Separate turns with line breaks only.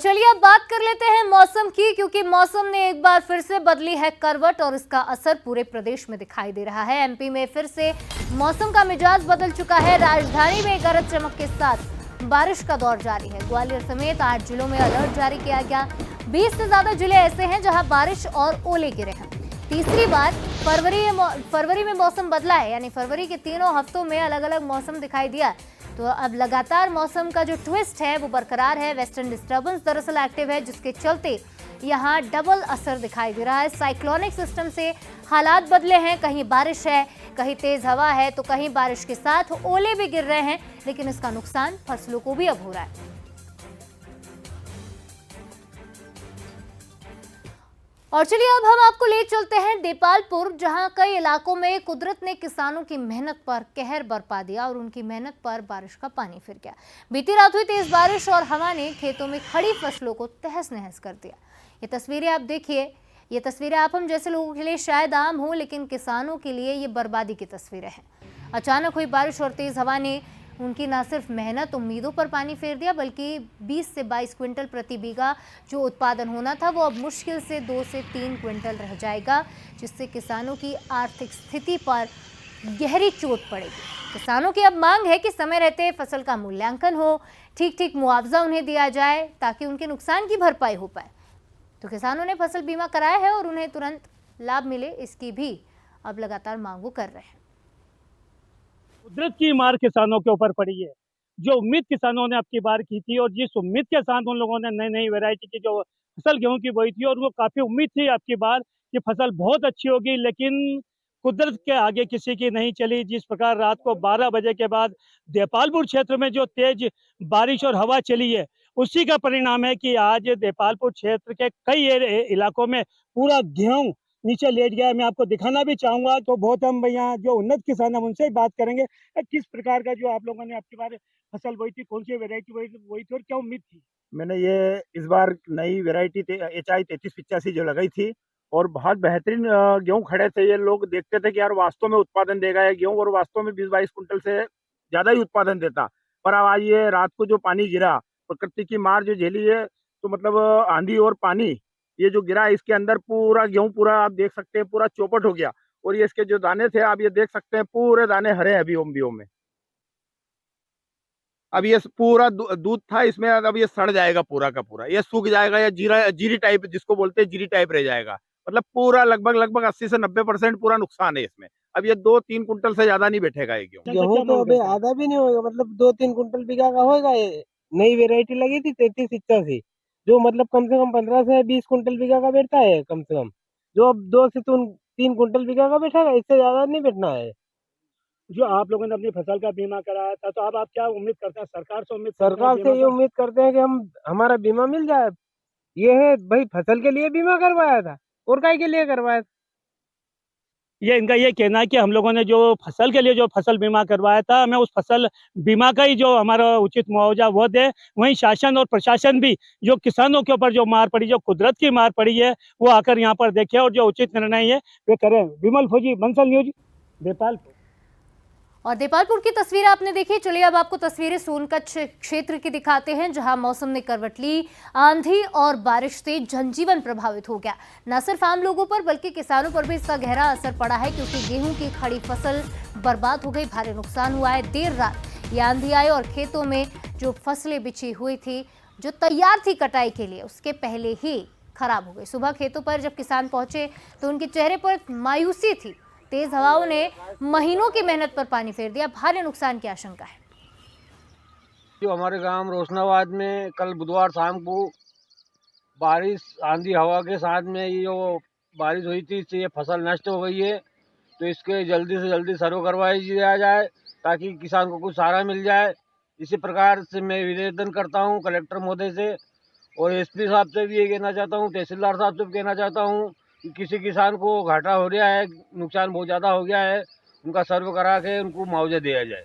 चलिए अब बात कर लेते हैं मौसम की, क्योंकि मौसम ने एक बार फिर से बदली है करवट और इसका असर पूरे प्रदेश में दिखाई दे रहा है। एमपी में फिर से मौसम का मिजाज बदल चुका है। राजधानी में गरज चमक के साथ बारिश का दौर जारी है। ग्वालियर समेत 8 जिलों में अलर्ट जारी किया गया। 20 से ज्यादा जिले ऐसे हैं जहां बारिश और ओले गिरे हैं। तीसरी बार फरवरी में मौसम बदला है, यानी फरवरी के तीनों हफ्तों में अलग अलग मौसम दिखाई दिया। तो अब लगातार मौसम का जो ट्विस्ट है वो बरकरार है। वेस्टर्न डिस्टर्बेंस दरअसल एक्टिव है, जिसके चलते यहाँ डबल असर दिखाई दे रहा है। साइक्लोनिक सिस्टम से हालात बदले हैं, कहीं बारिश है, कहीं तेज हवा है, तो कहीं बारिश के साथ ओले भी गिर रहे हैं, लेकिन इसका नुकसान फसलों को भी अब हो रहा है। और चलिए अब हम आपको ले चलते हैं देपालपुर, जहां कई इलाकों में कुदरत ने किसानों की मेहनत पर कहर बरपा दिया और उनकी मेहनत पर बारिश का पानी फिर गया। बीती रात हुई तेज बारिश और हवा ने खेतों में खड़ी फसलों को तहस नहस कर दिया। ये तस्वीरें आप देखिए, ये तस्वीरें आप हम जैसे लोगों के लिए शायद आम हो, लेकिन किसानों के लिए ये बर्बादी की तस्वीरें हैं। अचानक हुई बारिश और तेज हवा ने उनकी न सिर्फ मेहनत उम्मीदों पर पानी फेर दिया, बल्कि 20 से 22 क्विंटल प्रति बीघा जो उत्पादन होना था वो अब मुश्किल से 2 से 3 क्विंटल रह जाएगा, जिससे किसानों की आर्थिक स्थिति पर गहरी चोट पड़ेगी। किसानों की अब मांग है कि समय रहते फसल का मूल्यांकन हो, ठीक मुआवजा उन्हें दिया जाए ताकि उनके नुकसान की भरपाई हो पाए। तो किसानों ने फसल बीमा कराया है और उन्हें तुरंत लाभ मिले, इसकी भी अब लगातार मांग वो कर रहे हैं।
कुदरत की मार किसानों के ऊपर पड़ी है। जो उम्मीद किसानों ने अब की बार की थी और जिस उम्मीद के साथ उन लोगों ने नई नई वैरायटी की जो फसल गेहूं की बोई थी, और वो काफी उम्मीद थी अब की बार कि फसल बहुत अच्छी होगी, लेकिन कुदरत के आगे किसी की नहीं चली। जिस प्रकार रात को 12 बजे के बाद देपालपुर क्षेत्र में जो तेज बारिश और हवा चली है, उसी का परिणाम है कि आज देपालपुर क्षेत्र के कई इलाकों में पूरा गेहूं नीचे लेट गया है। मैं आपको दिखाना भी चाहूंगा। तो बहुत हम भैया जो उन्नत किसान हैं उनसे ही बात करेंगे। किस प्रकार का जो आप लोगों ने आपकी बार फसल बोई थी, कौन सी वैरायटी बोई थी और क्या उम्मीद थी?
मैंने ये इस बार नई वैरायटी HI 3385 जो लगाई थी, और बहुत बेहतरीन गेहूं खड़े थे। ये लोग देखते थे कि यार वास्तव में उत्पादन देगा ये गेहूं, और वास्तव में 20-22 कुंटल से ज्यादा ही उत्पादन देता। पर अब आज ये रात को जो पानी गिरा, प्रकृति की मार जो झेली है, तो मतलब आंधी और पानी ये जो गिरा, इसके अंदर पूरा गेहूं, पूरा आप देख सकते हैं पूरा चौपट हो गया। और ये इसके जो दाने थे, आप ये देख सकते हैं पूरे दाने हरे हैं अभी ओम में। अब ये पूरा दूध था इसमें, अब ये सड़ जाएगा पूरा का पूरा, ये सूख जाएगा, या जीरी टाइप जिसको बोलते हैं जीरी टाइप रह जाएगा। मतलब पूरा लगभग 80 से 90% पूरा नुकसान है इसमें। अब ये 2-3 कुंटल से ज्यादा नहीं बैठेगा ये गेहूं।
गेहूं तो अभी आधा भी नहीं होगा, मतलब 2-3 कुंटल बीघा का होगा। ये नई वेरायटी लगी थी 3385, जो मतलब कम से कम 15 से 20 कुंटल बीघा का बैठता है कम से कम। जो अब 2 से 3 कुंटल बीघा का बैठेगा, इससे ज्यादा नहीं बैठना है।
जो आप लोगों ने अपनी फसल का बीमा कराया था, तो अब आप क्या उम्मीद करते हैं सरकार से?
सरकार से ये उम्मीद करते हैं कि हमारा बीमा मिल जाए। ये है भाई, फसल के लिए बीमा करवाया था और काय के लिए करवाया था।
ये इनका ये कहना है कि हम लोगों ने जो फसल के लिए जो फसल बीमा करवाया था, हमें उस फसल बीमा का ही जो हमारा उचित मुआवजा वो दे। वहीं शासन और प्रशासन भी जो किसानों के ऊपर जो मार पड़ी, जो कुदरत की मार पड़ी है, वो आकर यहाँ पर देखे और जो उचित निर्णय है वे करें। विमल फौजी, बंसल न्यूज, देपालपुर।
और देपालपुर की तस्वीर आपने देखी। चलिए अब आपको तस्वीरें सोनकच्छ क्षेत्र की दिखाते हैं, जहां मौसम ने करवट ली। आंधी और बारिश से जनजीवन प्रभावित हो गया। न सिर्फ आम लोगों पर बल्कि किसानों पर भी इसका गहरा असर पड़ा है, क्योंकि गेहूं की खड़ी फसल बर्बाद हो गई, भारी नुकसान हुआ है। देर रात ये आंधी आई और खेतों में जो फसलें बिछी हुई थी, जो तैयार थी कटाई के लिए, उसके पहले ही खराब हो गई। सुबह खेतों पर जब किसान पहुंचे तो उनके चेहरे पर मायूसी थी। तेज हवाओं ने महीनों की मेहनत पर पानी फेर दिया, भारी नुकसान की आशंका है।
जो हमारे गांव रोशनाबाद में कल बुधवार शाम को बारिश आंधी हवा के साथ में ये जो बारिश हुई थी, इससे ये फसल नष्ट हो गई है। तो इसके जल्दी से जल्दी सर्वे करवाई दिया जाए ताकि किसान को कुछ सहारा मिल जाए। इसी प्रकार से मैं निवेदन करता हूं कलेक्टर महोदय से, और SP साहब से भी ये कहना चाहता हूं, तहसीलदार साहब से भी कहना चाहता हूं कि किसी किसान को घाटा हो रहा है, नुकसान बहुत ज़्यादा हो गया है, उनका सर्वे करा के उनको मुआवजा दिया जाए।